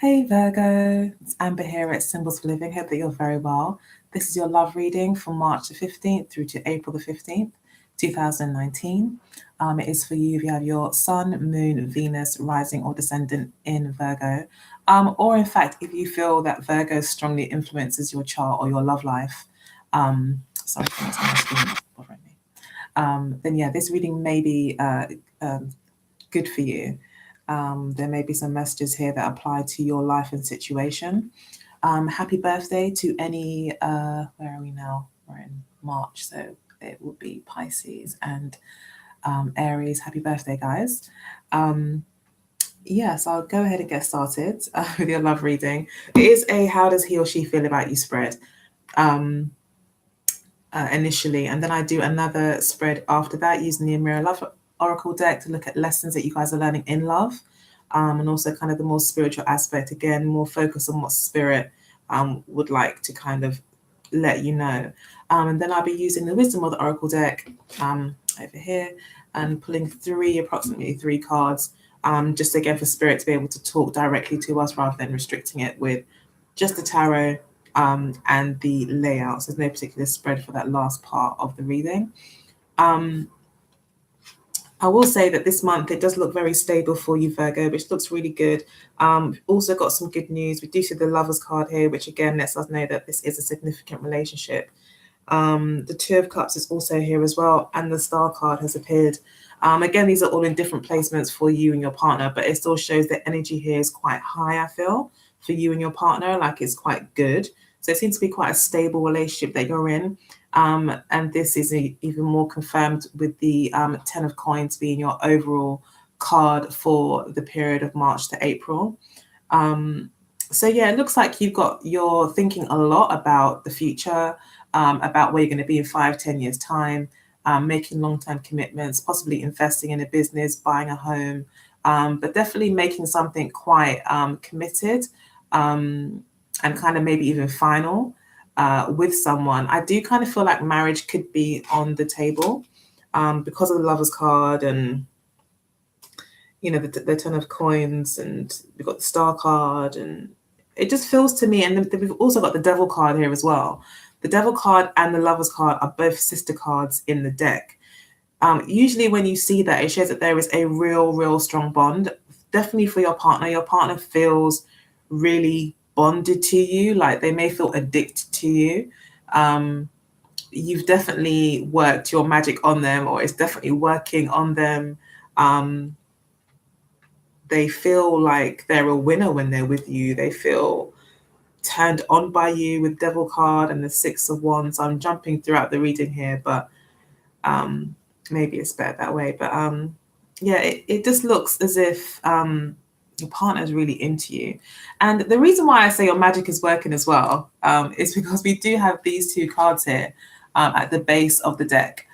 Hey Virgo, it's Amber here at Symbols for Living. Hope that you're very well. This is your love reading from March the 15th through to April the 15th, 2019. It is for you if you have your Sun, Moon, Venus, Rising or Descendant in Virgo. Or in fact, if you feel that Virgo strongly influences your chart or your love life. Sorry, it's on my screen, it's bothering me. Then yeah, this reading may be good for you. There may be some messages here that apply to your life and situation. Happy birthday to any, where are we now? We're in March, so it will be Pisces and Aries. Happy birthday, guys. Yes, I'll go ahead and get started with your love reading. It is a how does he or she feel about you spread initially, and then I do another spread after that using the Mirror Love Oracle deck to look at lessons that you guys are learning in love, and also kind of the more spiritual aspect, again, more focus on what spirit would like to kind of let you know. And then I'll be using the Wisdom of the Oracle deck over here and pulling approximately three cards, just again for spirit to be able to talk directly to us rather than restricting it with just the tarot and the layouts. There's no particular spread for that last part of the reading. I will say that this month it does look very stable for you, Virgo, which looks really good. We've also got some good news. We do see the Lovers card here, which again lets us know that this is a significant relationship. The Two of Cups is also here as well, and the Star card has appeared. Again, these are all in different placements for you and your partner, but it still shows that energy here is quite high, I feel, for you and your partner, like it's quite good. So it seems to be quite a stable relationship that you're in. And this is even more confirmed with the Ten of Coins being your overall card for the period of March to April. So yeah, it looks like you're thinking a lot about the future, about where you're going to be in 5-10 years time, making long-term commitments, possibly investing in a business, buying a home, but definitely making something quite committed and kind of maybe even final. With someone. I do kind of feel like marriage could be on the table because of the Lovers card and, you know, the Ten of Coins, and we've got the Star card, and it just feels to me, and then we've also got the Devil card here as well. The Devil card and the Lovers card are both sister cards in the deck. Usually when you see that, it shows that there is a real strong bond, definitely for your partner. Your partner feels really bonded to you, like they may feel addicted to you. You've definitely worked your magic on them, or it's definitely working on them. They feel like they're a winner when they're with you. They feel turned on by you with Devil card and the Six of Wands. I'm jumping throughout the reading here, but maybe it's better that way. But yeah, it just looks as if your partner is really into you. And the reason why I say your magic is working as well is because we do have these two cards here at the base of the deck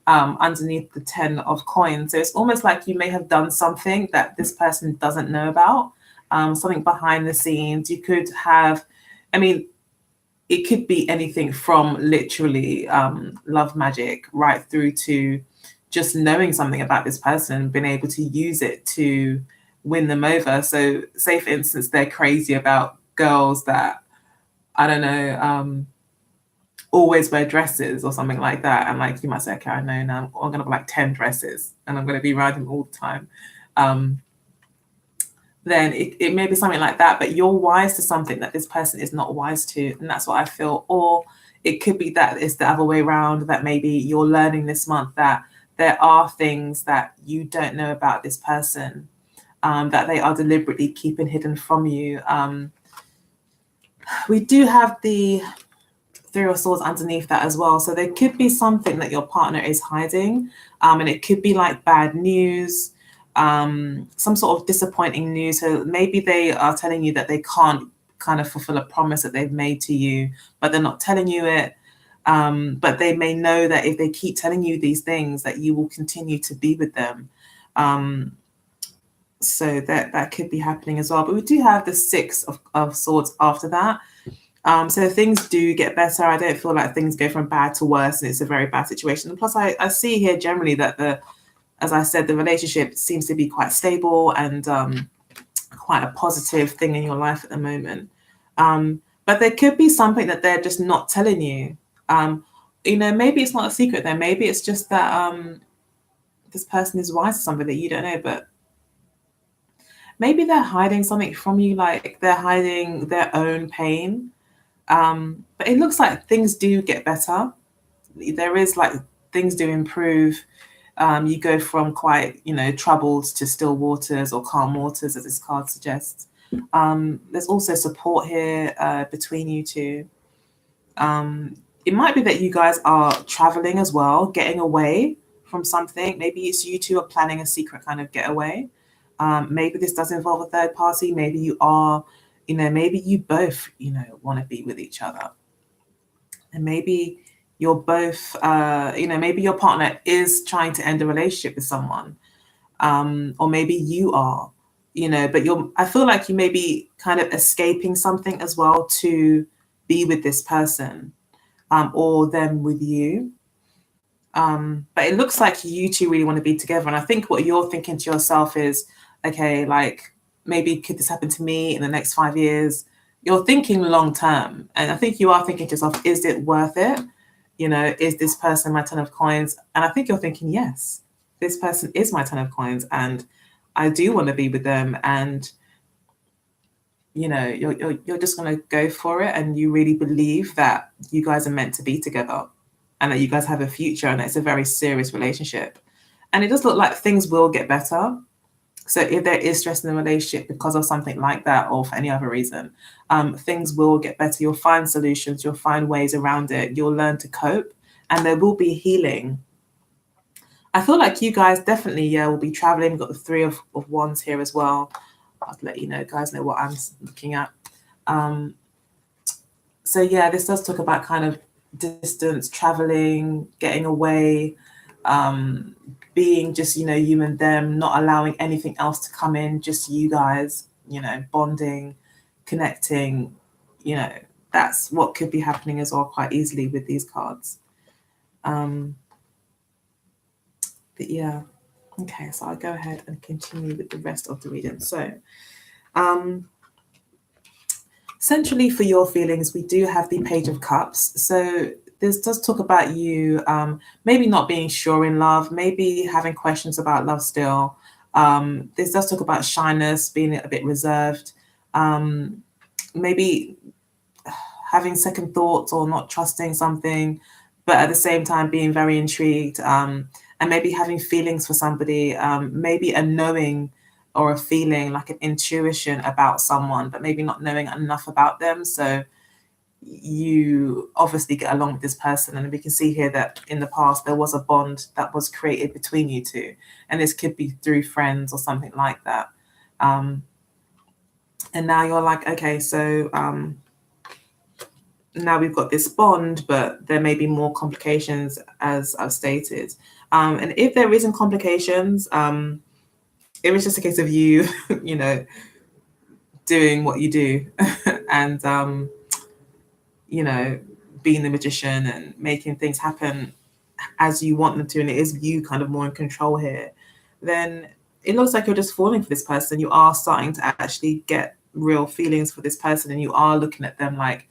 underneath the Ten of Coins. So it's almost like you may have done something that this person doesn't know about, something behind the scenes. You could have, I mean, it could be anything from literally love magic right through to just knowing something about this person, being able to use it to win them over. So say for instance they're crazy about girls that, I don't know, always wear dresses or something like that, and like you might say, okay, I know now I'm gonna buy like 10 dresses and I'm gonna be around them all the time. Then it may be something like that, but you're wise to something that this person is not wise to, and that's what I feel. Or it could be that it's the other way around, that maybe you're learning this month that there are things that you don't know about this person, that they are deliberately keeping hidden from you. We do have the Three of Swords underneath that as well. So there could be something that your partner is hiding, and it could be like bad news, some sort of disappointing news. So maybe they are telling you that they can't kind of fulfill a promise that they've made to you, but they're not telling you it. But they may know that if they keep telling you these things, that you will continue to be with them. So that could be happening as well. But we do have the Six of Swords after that. So things do get better. I don't feel like things go from bad to worse and it's a very bad situation. And plus I see here generally that as I said, the relationship seems to be quite stable, and quite a positive thing in your life at the moment. But there could be something that they're just not telling you. Maybe it's not a secret then. Maybe it's just that this person is wise to something that you don't know, but maybe they're hiding something from you, like they're hiding their own pain. But it looks like things do get better. There is like things do improve. You go from quite, troubled to still waters or calm waters, as this card suggests. There's also support here between you two. It might be that you guys are traveling as well, getting away from something. Maybe it's you two are planning a secret kind of getaway. Maybe this does involve a third party. Maybe you are, maybe you both, want to be with each other. And maybe you're both, maybe your partner is trying to end a relationship with someone. Or maybe you are, but I feel like you may be kind of escaping something as well to be with this person, or them with you. But it looks like you two really want to be together. And I think what you're thinking to yourself is, okay, like maybe could this happen to me in the next 5 years? You're thinking long term. And I think you are thinking to yourself, is it worth it? Is this person my 10 of coins? And I think you're thinking, yes, this person is my 10 of coins and I do want to be with them. And, you're just going to go for it. And you really believe that you guys are meant to be together and that you guys have a future and it's a very serious relationship. And it does look like things will get better. So if there is stress in the relationship because of something like that or for any other reason, things will get better. You'll find solutions. You'll find ways around it. You'll learn to cope and there will be healing. I feel like you guys definitely, will be traveling. We've got the 3 of Wands here as well. I'll let you guys know what I'm looking at. So yeah, this does talk about kind of distance, traveling, getting away, being just, you and them, not allowing anything else to come in, just you guys, bonding, connecting, that's what could be happening as well quite easily with these cards. But yeah, okay, so I'll go ahead and continue with the rest of the reading. So centrally for your feelings, we do have the Page of Cups. So this does talk about you maybe not being sure in love, maybe having questions about love still. This does talk about shyness, being a bit reserved, maybe having second thoughts or not trusting something, but at the same time being very intrigued, and maybe having feelings for somebody, maybe a knowing or a feeling, like an intuition about someone, but maybe not knowing enough about them. So you obviously get along with this person, and we can see here that in the past there was a bond that was created between you two, and this could be through friends or something like that. And now you're like, okay, so now we've got this bond, but there may be more complications, as I've stated. And if there isn't complications, it was just a case of you, doing what you do and, being the magician and making things happen as you want them to, and it is you kind of more in control here, then it looks like you're just falling for this person. You are starting to actually get real feelings for this person, and you are looking at them like,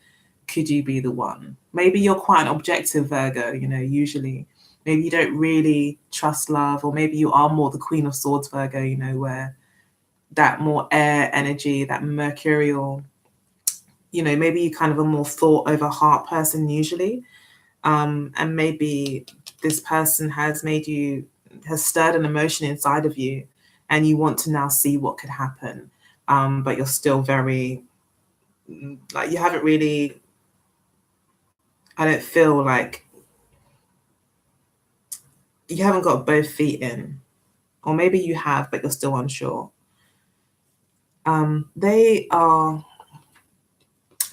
could you be the one? Maybe you're quite an objective Virgo, usually. Maybe you don't really trust love, or maybe you are more the Queen of Swords Virgo, where that more air energy, that mercurial, maybe you kind of a more thought over heart person usually. And maybe this person has stirred an emotion inside of you, and you want to now see what could happen. But you're still very, like, you haven't really, I don't feel like you haven't got both feet in, or maybe you have, but you're still unsure. They are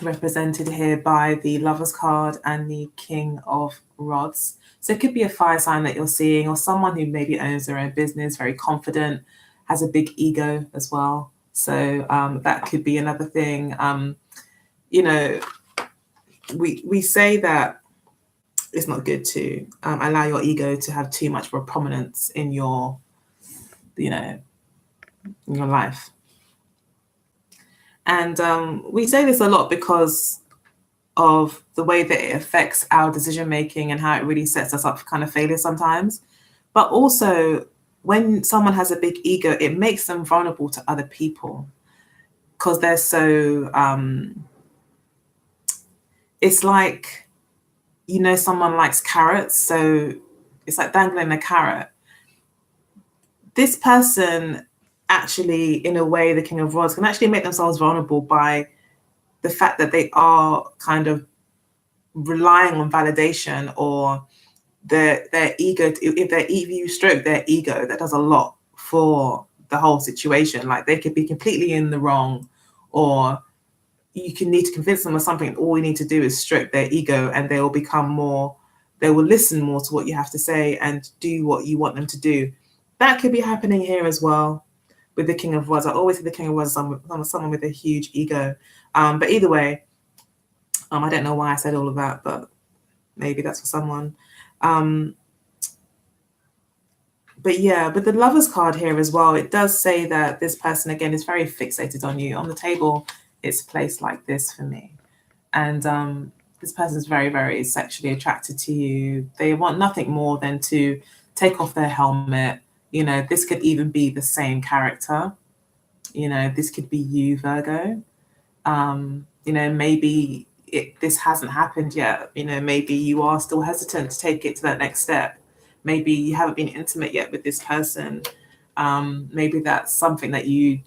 represented here by the Lovers card and the King of Rods. So it could be a fire sign that you're seeing, or someone who maybe owns their own business, very confident, has a big ego as well. So that could be another thing. We say that it's not good to allow your ego to have too much of a prominence in your, in your life. And we say this a lot because of the way that it affects our decision making and how it really sets us up for kind of failure sometimes. But also, when someone has a big ego, it makes them vulnerable to other people because they're so, it's like, you know, someone likes carrots. So it's like dangling a carrot. This person actually, in a way, the King of Rods can actually make themselves vulnerable by the fact that they are kind of relying on validation or their ego. If you stroke their ego, that does a lot for the whole situation. Like they could be completely in the wrong, or you can need to convince them of something. All you need to do is stroke their ego, and they will become more. They will listen more to what you have to say and do what you want them to do. That could be happening here as well with the King of Rods. I always see the King of Rods as someone with a huge ego. But either way, I don't know why I said all of that, but maybe that's for someone. But yeah, with the Lovers card here as well, it does say that this person, again, is very fixated on you. On the table, it's placed like this for me. And this person is very, very sexually attracted to you. They want nothing more than to take off their helmet. You know, this could even be the same character. You know, this could be you, Virgo. You know, maybe this hasn't happened yet. You know, maybe you are still hesitant to take it to that next step. Maybe you haven't been intimate yet with this person. Maybe that's something that you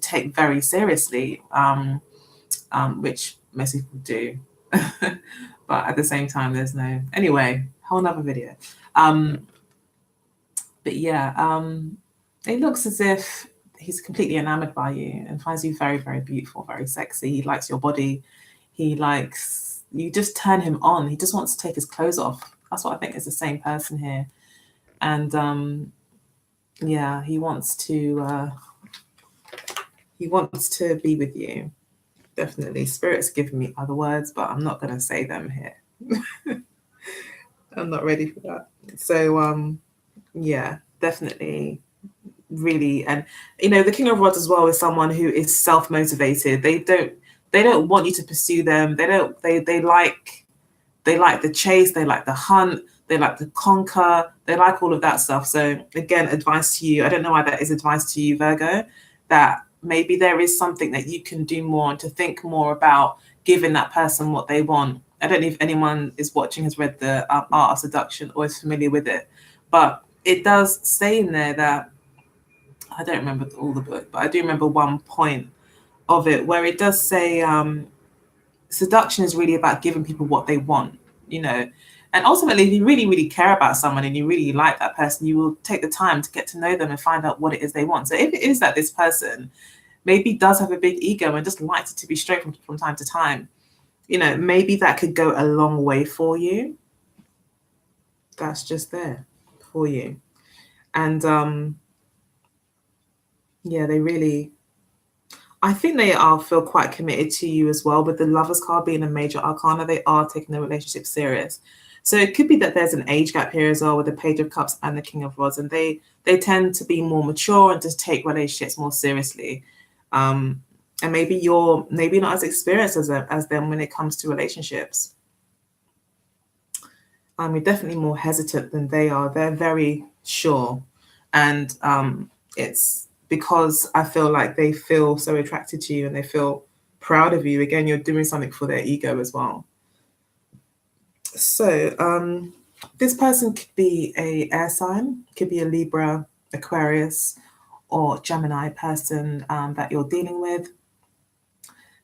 take very seriously, which most people do. But at the same time, there's no. Anyway, whole nother video. But yeah, it looks as if he's completely enamored by you and finds you very, very beautiful, very sexy. He likes your body. He likes, you just turn him on. He just wants to take his clothes off. That's what I think is the same person here. And yeah, he wants to be with you. Definitely. Spirit's giving me other words, but I'm not going to say them here. I'm not ready for that. So yeah, definitely. Really. And you know, the King of Rods as well is someone who is self-motivated. They don't want you to pursue them. They like the chase, they like the hunt, they like to conquer, they like all of that stuff. So again, advice to you, I don't know why that is advice to you, Virgo, that maybe there is something that you can do more and to think more about giving that person what they want. I don't know if anyone is watching has read the Art of Seduction or is familiar with it, but it does say in there that, I don't remember all the book, but I do remember one point of it where it does say seduction is really about giving people what they want, you know. And ultimately, if you really, really care about someone and you really like that person, you will take the time to get to know them and find out what it is they want. So if it is that this person maybe does have a big ego and just likes it to be straight from time to time, you know, maybe that could go a long way for you. That's just there for you. And yeah, they really, I think they feel quite committed to you as well. With the Lovers card being a major arcana, they are taking the relationship serious. So it could be that there's an age gap here as well with the Page of Cups and the King of Rods, and they tend to be more mature and just take relationships more seriously. And maybe you're not as experienced as them when it comes to relationships. You're definitely more hesitant than they are. They're very sure, and it's because I feel like they feel so attracted to you and they feel proud of you. Again, you're doing something for their ego as well. So this person could be a air sign, could be a Libra, Aquarius, or Gemini person that you're dealing with.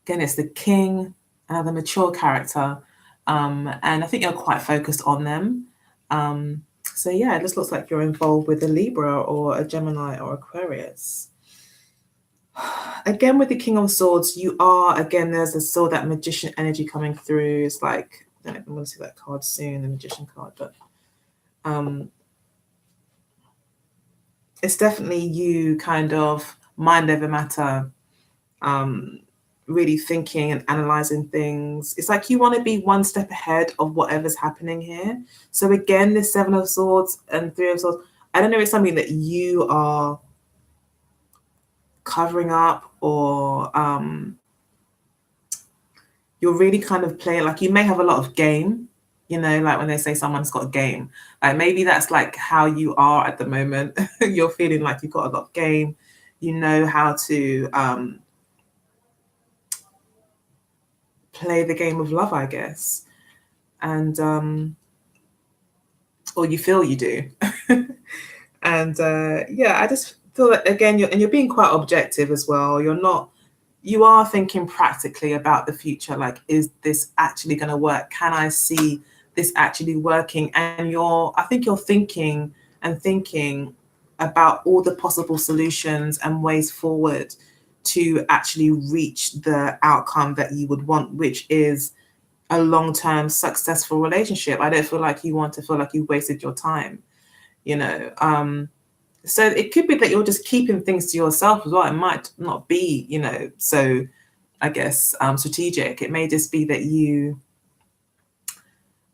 Again, it's the King, another mature character, and I think you're quite focused on them. So yeah, it just looks like you're involved with a Libra or a Gemini or Aquarius. Again, with the King of Swords, you are, again, there's a sword, that magician energy coming through. It's like, I don't know if I'm going to see that card soon, the magician card, but it's definitely you kind of mind over matter, really thinking and analyzing things. It's like you want to be one step ahead of whatever's happening here. So again, this Seven of Swords and Three of Swords, I don't know, it's something that you are covering up, or you're really kind of playing, like you may have a lot of game, like when they say someone's got a game, like maybe that's like how you are at the moment. You're feeling like you've got a lot of game, you know how to play the game of love, I guess. And or you feel you do. And yeah, I just feel that again, you're being quite objective as well. You are thinking practically about the future, like, is this actually going to work? Can I see this actually working? And I think you're thinking about all the possible solutions and ways forward to actually reach the outcome that you would want, which is a long-term successful relationship. I don't feel like you want to feel like you wasted your time, so it could be that you're just keeping things to yourself as well. It might not be, so I guess strategic. It may just be that you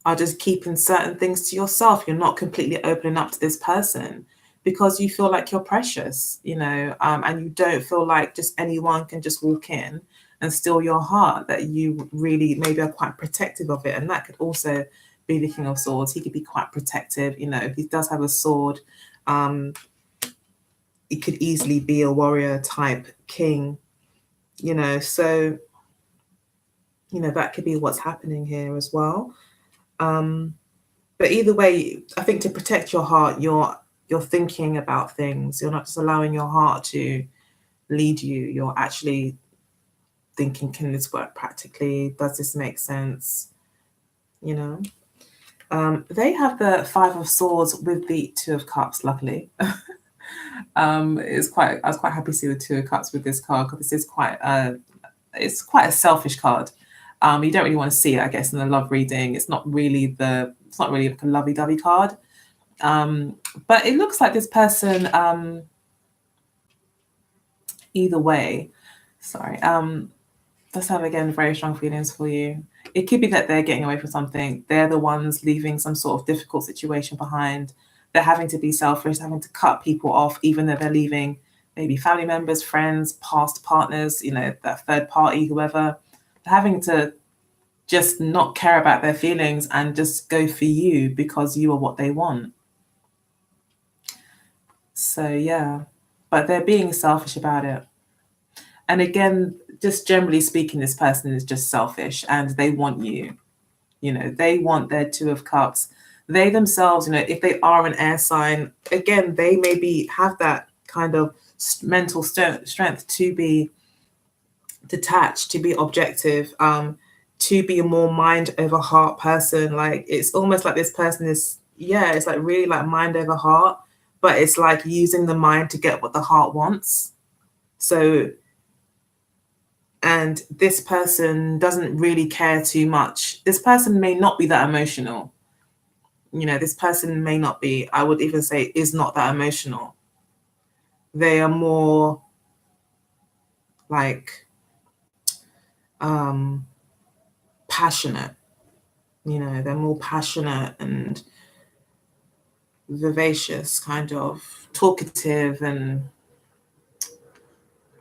are just keeping certain things to yourself. You're not completely opening up to this person because you feel like you're precious, and you don't feel like just anyone can just walk in and steal your heart, that you really maybe are quite protective of it. And that could also be the King of Swords. He could be quite protective, if he does have a sword. It could easily be a warrior type king, so, that could be what's happening here as well. But either way, I think to protect your heart, you're thinking about things. You're not just allowing your heart to lead you. You're actually thinking, can this work practically? Does this make sense? They have the Five of Swords with the Two of Cups, luckily. I was quite happy to see the Two of Cups with this card, because this is quite a selfish card. You don't really want to see it, I guess, in a love reading. It's not really like a lovey-dovey card. But it looks like this person, either way, sorry, let's have again very strong feelings for you. It could be that they're getting away from something. They're the ones leaving some sort of difficult situation behind. They're having to be selfish, having to cut people off, even though they're leaving maybe family members, friends, past partners, that third party, whoever. They're having to just not care about their feelings and just go for you because you are what they want. So yeah, but they're being selfish about it. And again, just generally speaking, this person is just selfish and they want you. They want their Two of Cups. They themselves, if they are an air sign, again, they maybe have that kind of mental strength to be detached, to be objective, to be a more mind over heart person. Like, it's almost like this person is, it's like really like mind over heart, but it's like using the mind to get what the heart wants. So, and this person doesn't really care too much. This person may not be that emotional. This person may not be, I would even say, is not that emotional. They are more like passionate. They're more passionate and vivacious, kind of talkative, and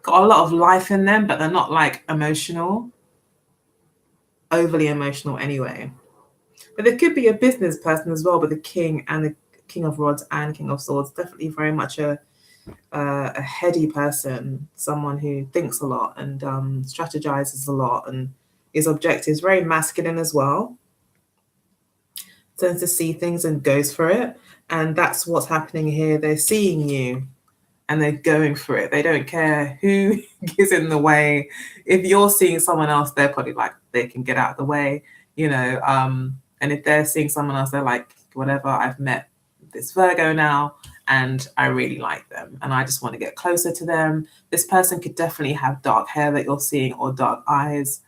got a lot of life in them, but they're not like emotional, overly emotional anyway. But there could be a business person as well, with the King and the King of Rods and King of Swords. Definitely very much a heady person, someone who thinks a lot and strategizes a lot and is objective, is very masculine as well. Tends to see things and goes for it. And that's what's happening here. They're seeing you and they're going for it. They don't care who is in the way. If you're seeing someone else, they're probably like, they can get out of the way, and if they're seeing someone else, they're like, whatever, I've met this Virgo now and I really like them and I just want to get closer to them. This person could definitely have dark hair that you're seeing, or dark eyes.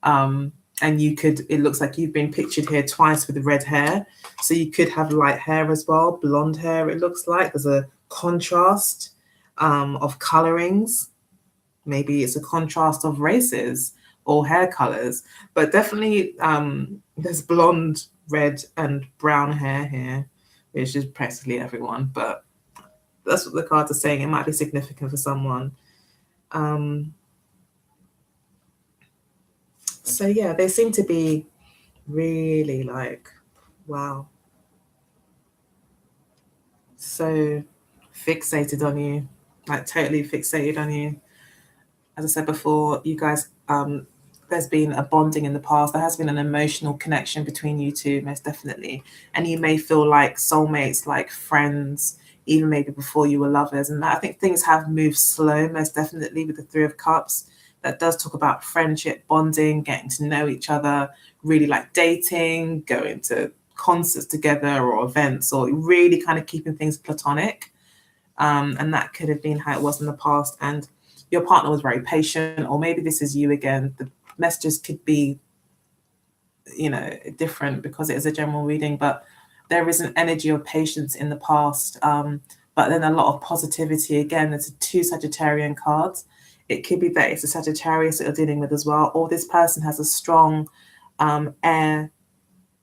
And it looks like you've been pictured here twice with red hair. So you could have light hair as well, blonde hair, it looks like. There's a contrast of colorings. Maybe it's a contrast of races or hair colors, but definitely there's blonde, red and brown hair here, which is practically everyone, but that's what the cards are saying. It might be significant for someone. So yeah, they seem to be really like, wow, so fixated on you, like totally fixated on you. As I said before, you guys, there's been a bonding in the past. There has been an emotional connection between you two, most definitely. And you may feel like soulmates, like friends, even maybe before you were lovers. And I think things have moved slow, most definitely, with the Three of Cups. That does talk about friendship, bonding, getting to know each other, really like dating, going to concerts together or events, or really kind of keeping things platonic. And that could have been how it was in the past. And your partner was very patient, or maybe this is you again. The messages could be, different because it is a general reading, but there is an energy of patience in the past. But then a lot of positivity. Again, there's two Sagittarian cards. It could be that it's a Sagittarius that you're dealing with as well, or this person has a strong air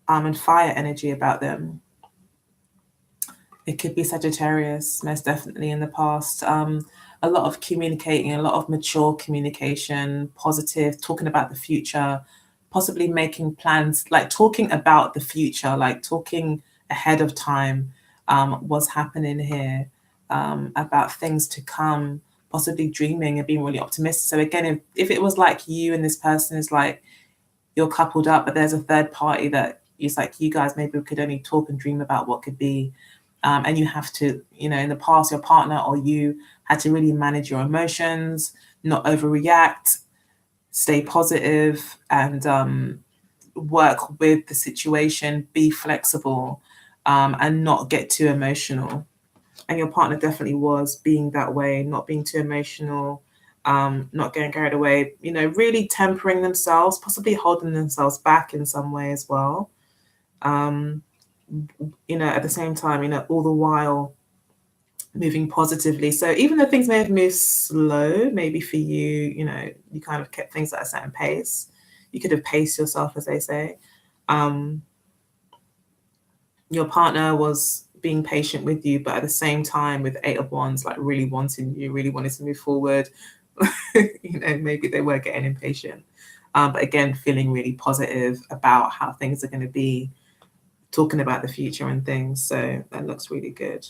and fire energy about them. It could be Sagittarius, most definitely in the past. A lot of communicating, a lot of mature communication, positive, talking about the future, possibly making plans, like talking about the future, like talking ahead of time, what's happening here, about things to come, possibly dreaming and being really optimistic. So again, if it was like you and this person is like, you're coupled up, but there's a third party that is like, you guys maybe could only talk and dream about what could be. And you have to, in the past, your partner or you had to really manage your emotions, not overreact, stay positive, and work with the situation, be flexible, and not get too emotional. And your partner definitely was being that way, not being too emotional, not getting carried away, really tempering themselves, possibly holding themselves back in some way as well. At the same time, all the while moving positively. So even though things may have moved slow, maybe for you, you kind of kept things at a certain pace. You could have paced yourself, as they say. Your partner was being patient with you, but at the same time, with Eight of Wands, like really wanting you, really wanted to move forward. Maybe they were getting impatient. But again, feeling really positive about how things are going to be, talking about the future and things. So that looks really good.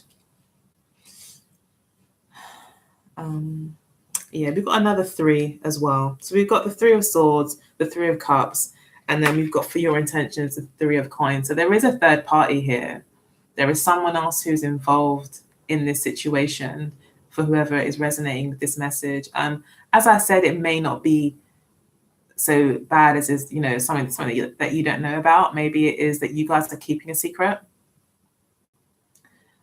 Yeah, we've got another three as well. So we've got the Three of Swords, the Three of Cups, and then we've got for your intentions, the Three of Coins. So there is a third party here. There is someone else who's involved in this situation for whoever is resonating with this message. As I said, it may not be so bad as is, something that you don't know about. Maybe it is that you guys are keeping a secret.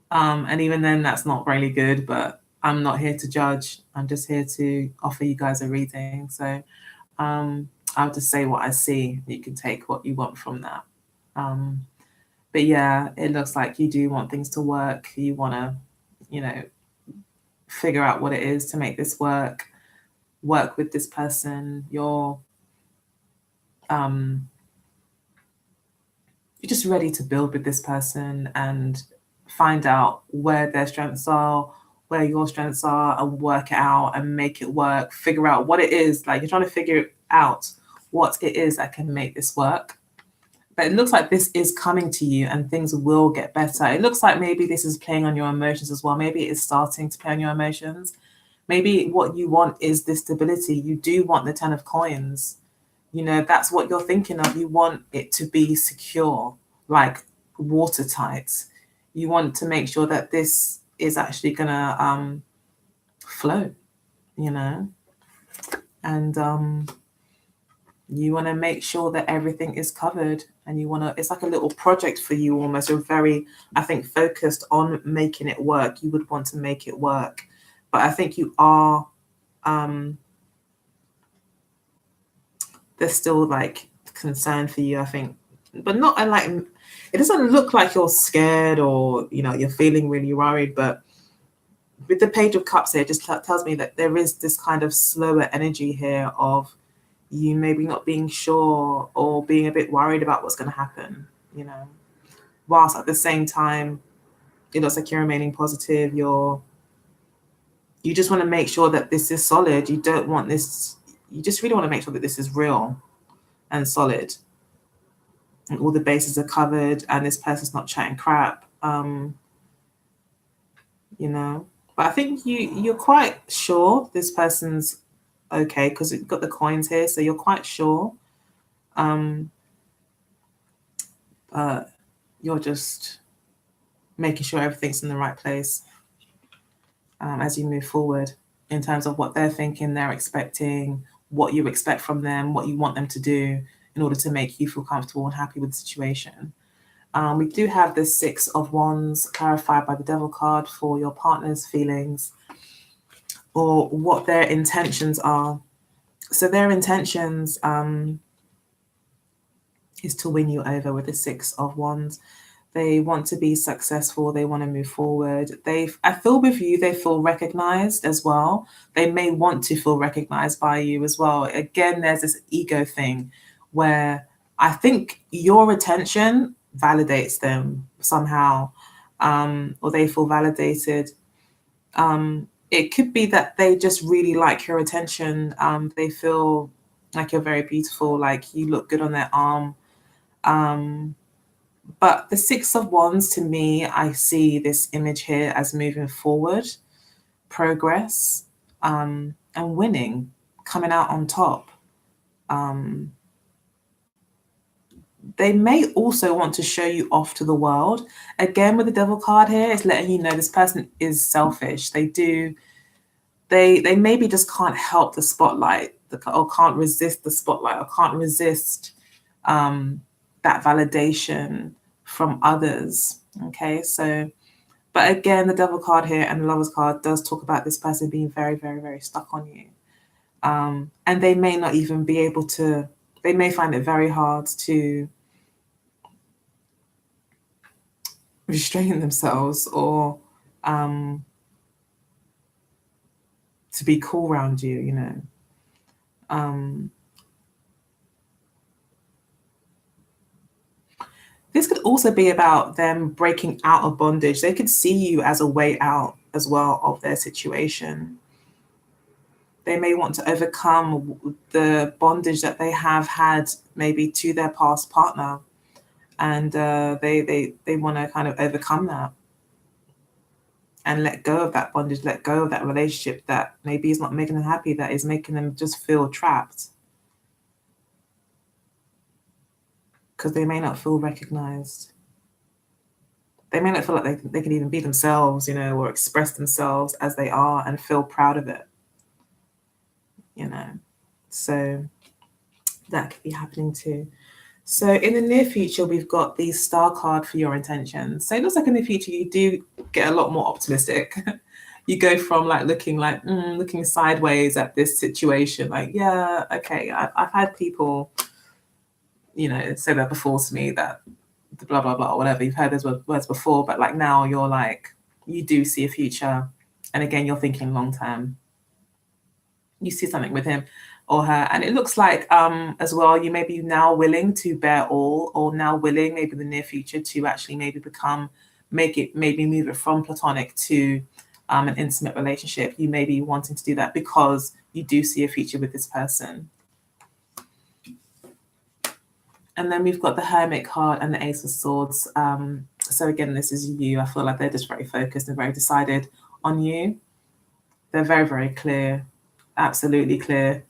And even then, that's not really good, but I'm not here to judge. I'm just here to offer you guys a reading. So I'll just say what I see. You can take what you want from that. But yeah, it looks like you do want things to work. You want to, figure out what it is to make this work with this person. You're just ready to build with this person and find out where their strengths are, where your strengths are, and work it out and make it work. Figure out what it is. Like, you're trying to figure out what it is that can make this work. But it looks like this is coming to you and things will get better. It looks like maybe this is playing on your emotions as well. Maybe it is starting to play on your emotions. Maybe what you want is this stability. You do want the 10 of coins. That's what you're thinking of. You want it to be secure, like watertight. You want to make sure that this is actually going to flow, and you want to make sure that everything is covered, and it's like a little project for you almost. You're very, I think, focused on making it work. You would want to make it work. But I think you are, there's still like concern for you, I think, but not like, it doesn't look like you're scared or, you're feeling really worried, but with the Page of Cups here, it just tells me that there is this kind of slower energy here of you maybe not being sure or being a bit worried about what's going to happen, whilst at the same time, it looks like you're remaining positive. You're You just want to make sure that this is solid. You don't want this, you just really want to make sure that this is real and solid, and all the bases are covered, and this person's not chatting crap. You know, but I think you're quite sure this person's okay, because you've got the coins here, so you're quite sure. You're just making sure everything's in the right place as you move forward in terms of what they're thinking, they're expecting, what you expect from them, what you want them to do in order to make you feel comfortable and happy with the situation. We do have the Six of Wands clarified by the Devil card for your partner's feelings or what their intentions are. So their intentions is to win you over with the Six of Wands. They want to be successful. They want to move forward. I feel with you, they feel recognized as well. They may want to feel recognized by you as well. Again, there's this ego thing where I think your attention validates them somehow, or they feel validated. It could be that they just really like your attention. They feel like you're very beautiful, like you look good on their arm. But the Six of Wands, to me, I see this image here as moving forward, progress, and winning, coming out on top. They may also want to show you off to the world. Again, with the Devil card here, it's letting you know this person is selfish. They maybe just can't help the spotlight, or can't resist the spotlight, or can't resist that validation from others. Okay, so, but again, the Devil card here and the Lover's card does talk about this person being very, very, very stuck on you. And they may not even be able to, they may find it very hard to restrain themselves or to be cool around you, you know. This could also be about them breaking out of bondage. They could see you as a way out as well of their situation. They may want to overcome the bondage that they have had maybe to their past partner. And they want to kind of overcome that and let go of that bondage, let go of that relationship that maybe is not making them happy, that is making them just feel trapped. Because they may not feel recognized. They may not feel like they can even be themselves, you know, or express themselves as they are and feel proud of it, you know. So that could be happening too. So in the near future, we've got the Star card for your intentions. So it looks like in the future, you do get a lot more optimistic. You go from like looking sideways at this situation, like, yeah, okay, I've had people, you know, say that before to me, that blah, blah, blah, or whatever. You've heard those words before, but like now you're like, you do see a future. And again, you're thinking long term. You see something with him or her. And it looks like as well, you may be now willing to bear all, or now willing maybe in the near future to actually maybe maybe move it from platonic to an intimate relationship. You may be wanting to do that because you do see a future with this person. And then we've got the Hermit card and the Ace of Swords. So again, this is you. I feel like they're just very focused and very decided on you. They're very, very clear, absolutely clear.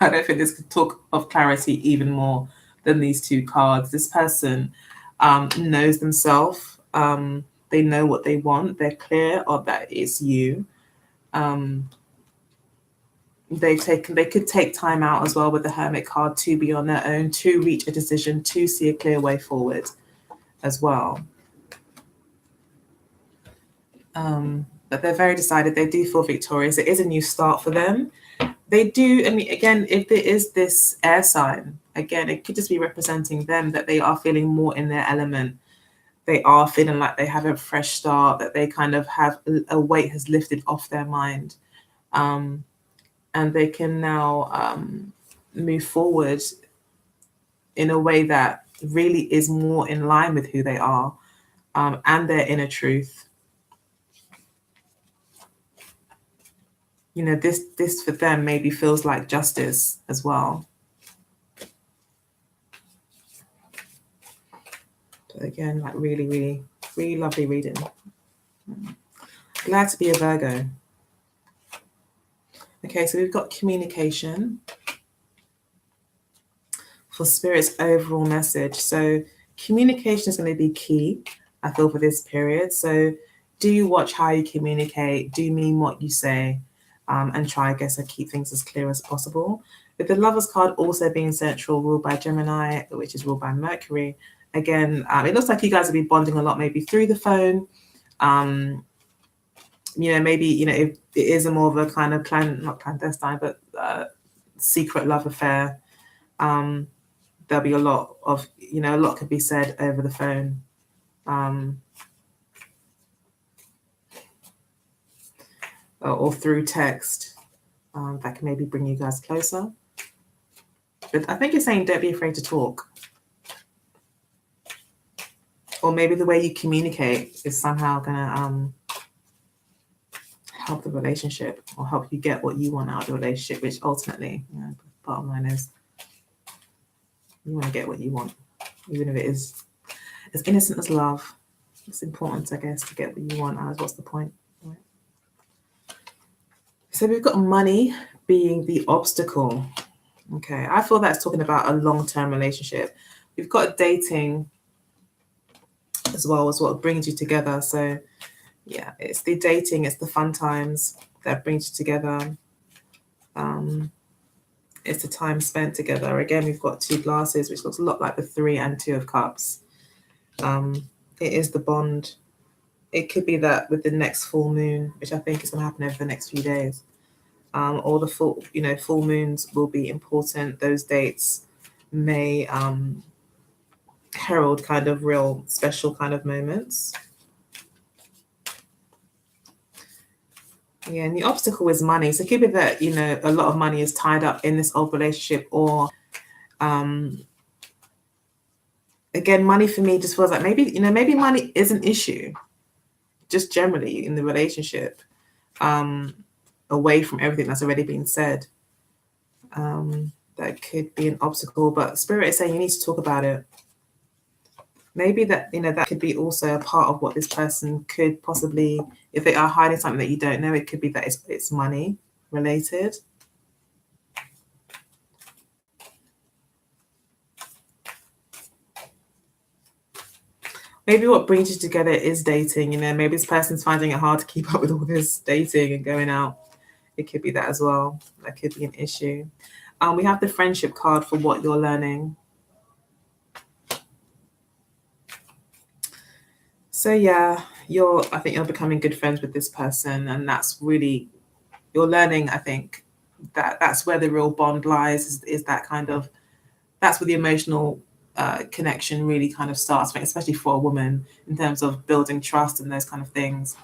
I don't think this could talk of clarity even more than these two cards. This person knows themselves. They know what they want. They're clear of that it's you. They could take time out as well with the Hermit card to be on their own, to reach a decision, to see a clear way forward as well. But they're very decided. They do feel victorious. It is a new start for them. They do, I mean, again, if there is this air sign, again, it could just be representing them, that they are feeling more in their element. They are feeling like they have a fresh start, that they kind of have a weight has lifted off their mind. And they can now move forward in a way that really is more in line with who they are and their inner truth. this for them maybe feels like justice as well. But again, like really, really, really lovely reading. Glad to be a Virgo. Okay, so we've got communication for Spirit's overall message. So communication is going to be key, I feel, for this period. So do you watch how you communicate? Do you mean what you say? And try, I guess, to keep things as clear as possible. With the Lovers card also being central, ruled by Gemini, which is ruled by Mercury. Again, it looks like you guys will be bonding a lot, maybe through the phone. Maybe, if it is a more of a kind of not clandestine, but secret love affair, there'll be a lot could be said over the phone. Or through text, that can maybe bring you guys closer. But I think you're saying don't be afraid to talk. Or maybe the way you communicate is somehow going to help the relationship or help you get what you want out of the relationship, which ultimately, bottom line is you want to get what you want, even if it is as innocent as love. It's important, I guess, to get what you want. What's the point? Right? So we've got money being the obstacle. Okay, I feel that's talking about a long-term relationship. We've got dating as well as what brings you together. So yeah, it's the dating, it's the fun times that brings you together. It's the time spent together. Again, we've got 2 glasses, which looks a lot like the 3 and 2 of cups. It is the bond. It could be that with the next full moon, which I think is going to happen over the next few days, or the full moons will be important. Those dates may herald kind of real special kind of moments. Yeah, and the obstacle is money. So it could be that, a lot of money is tied up in this old relationship, or again, money for me just feels like maybe money is an issue just generally in the relationship, away from everything that's already been said. That could be an obstacle, but Spirit is saying you need to talk about it. Maybe that, that could be also a part of what this person could possibly, if they are hiding something that you don't know, it could be that it's money related. Maybe what brings you together is dating. Maybe this person's finding it hard to keep up with all this dating and going out. It could be that as well. That could be an issue. We have the friendship card for what you're learning. So yeah, I think you're becoming good friends with this person, and that's really, you're learning, I think, that's where the real bond lies, is that kind of, that's where the emotional connection really kind of starts, especially for a woman, in terms of building trust and those kind of things.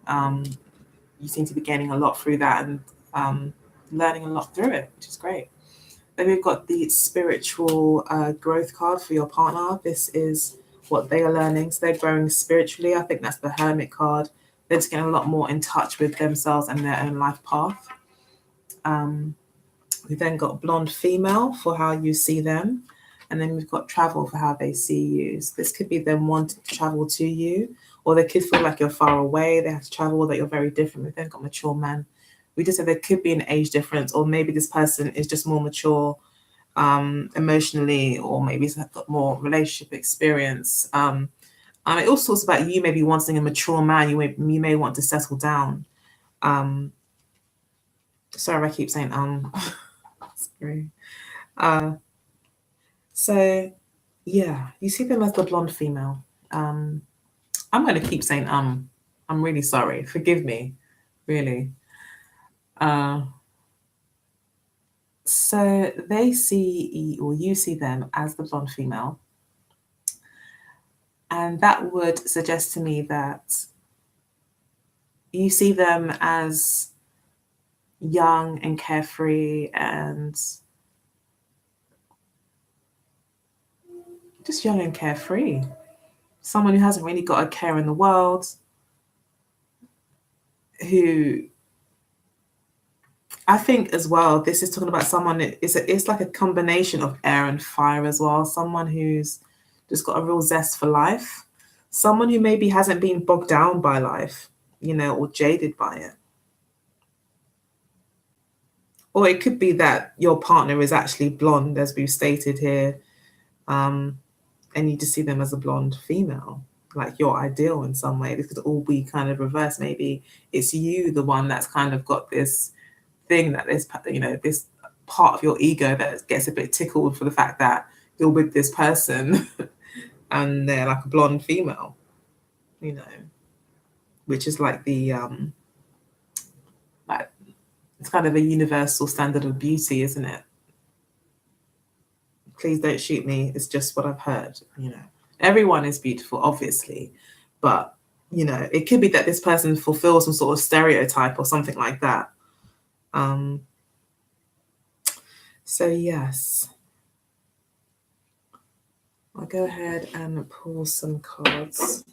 You seem to be gaining a lot through that and learning a lot through it, which is great. Then we've got the spiritual growth card for your partner. This is what they are learning. So they're growing spiritually. I think that's the Hermit card. They're just getting a lot more in touch with themselves and their own life path. We've then got blonde female for how you see them. And then we've got travel for how they see you. So this could be them wanting to travel to you, or they could feel like you're far away. They have to travel, that you're very different. We've then got mature man. We just said there could be an age difference, or maybe this person is just more mature emotionally, or maybe it's got more relationship experience. It also talks about you maybe wanting a mature man. You may want to settle down. Sorry, I keep saying sorry. So yeah, you see them as the blonde female. I'm going to keep saying I'm really sorry. Forgive me, really. So they see, or you see them as the blonde female. And that would suggest to me that you see them as young and carefree and just young and carefree. Someone who hasn't really got a care in the world, who I think as well, this is talking about someone, it's like a combination of air and fire as well. Someone who's just got a real zest for life. Someone who maybe hasn't been bogged down by life, or jaded by it. Or it could be that your partner is actually blonde, as we've stated here, and you just see them as a blonde female, like your ideal in some way. This could all be kind of reversed. Maybe it's you, the one that's kind of got this thing that this part of your ego that gets a bit tickled for the fact that you're with this person and they're like a blonde female, which is like like it's kind of a universal standard of beauty, isn't it? Please don't shoot me. It's just what I've heard. Everyone is beautiful, obviously, but it could be that this person fulfills some sort of stereotype or something like that. So yes, I'll go ahead and pull some cards.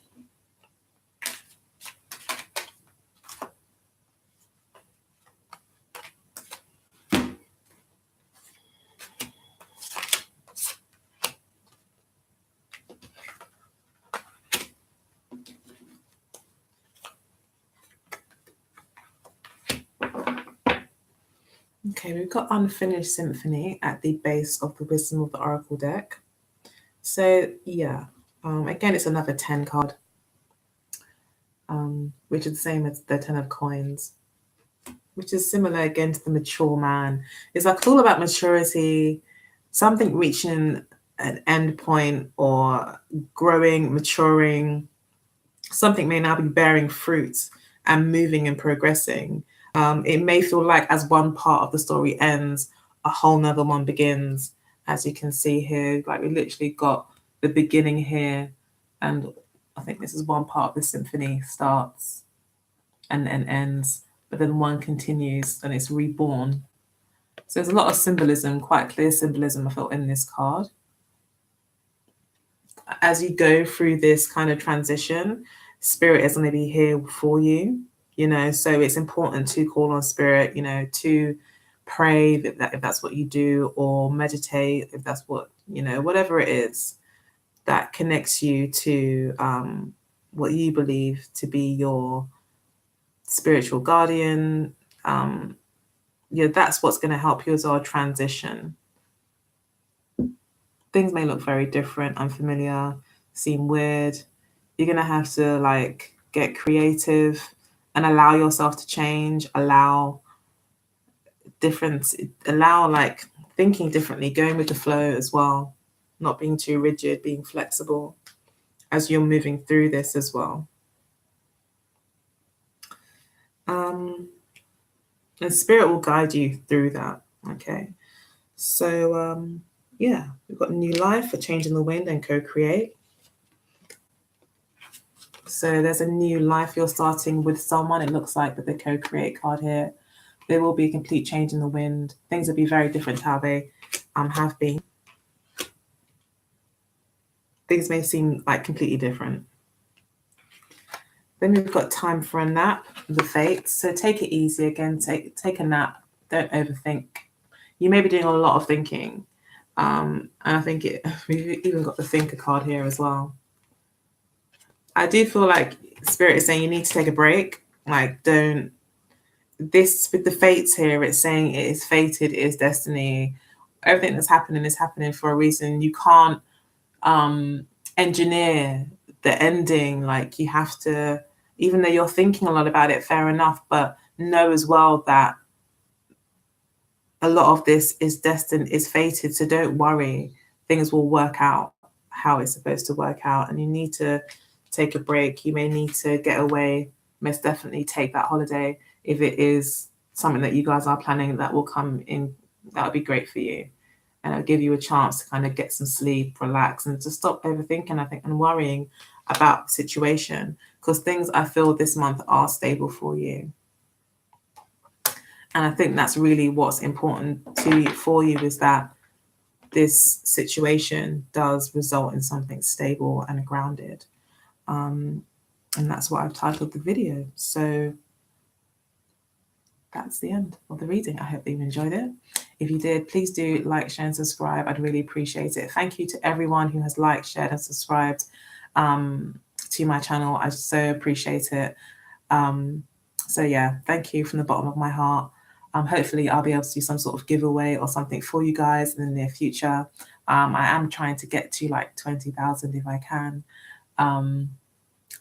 Okay, we've got Unfinished Symphony at the base of the Wisdom of the Oracle deck. So yeah, again, it's another 10 card, which is the same as the 10 of coins, which is similar again to the mature man. It's like all about maturity, something reaching an end point or growing, maturing. Something may now be bearing fruit and moving and progressing. It may feel like as one part of the story ends, a whole nother one begins. As you can see here, like we literally got the beginning here, and I think this is one part of the symphony starts and ends, but then one continues and it's reborn. So there's a lot of symbolism, quite clear symbolism I felt in this card. As you go through this kind of transition, spirit is going to be here for you, so it's important to call on spirit, to pray if that's what you do, or meditate if that's what, whatever it is that connects you to what you believe to be your spiritual guardian. That's what's going to help you as our transition. Things may look very different, unfamiliar, seem weird. You're going to have to get creative and allow yourself to change, allow thinking differently, going with the flow as well, not being too rigid, being flexible as you're moving through this as well. And spirit will guide you through that. Okay. So, yeah, we've got new life, a change in the wind, and co-create. So there's a new life you're starting with someone. It looks like with the co-create card here. There will be a complete change in the wind. Things will be very different to how they have been. Things may seem like completely different. Then we've got time for a nap, the fates. So take it easy again. Take a nap. Don't overthink. You may be doing a lot of thinking. And I think we've even got the thinker card here as well. I do feel like spirit is saying you need to take a break. With the fates here, it's saying it is fated, it is destiny. Everything that's happening is happening for a reason. You can't engineer the ending. You have to, even though you're thinking a lot about it, fair enough, but know as well that a lot of this is destined, is fated. So don't worry, things will work out how it's supposed to work out, and you need to take a break. You may need to get away. Most definitely take that holiday if it is something that you guys are planning that will come in. That would be great for you, and it'll give you a chance to kind of get some sleep, relax, and to stop overthinking, I think, and worrying about the situation, because things I feel this month are stable for you. And I think that's really what's important for you, is that this situation does result in something stable and grounded. And that's what I've titled the video. So that's the end of the reading. I hope that you enjoyed it. If you did, please do like, share, and subscribe. I'd really appreciate it. Thank you to everyone who has liked, shared, and subscribed to my channel. I so appreciate it. So yeah, thank you from the bottom of my heart. Hopefully I'll be able to do some sort of giveaway or something for you guys in the near future. I am trying to get to like 20,000 if I can. And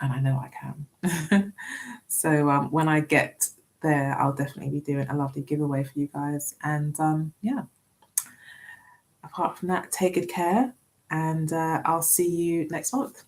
I know I can. So when I get there, I'll definitely be doing a lovely giveaway for you guys. And yeah, apart from that, take good care, and I'll see you next month.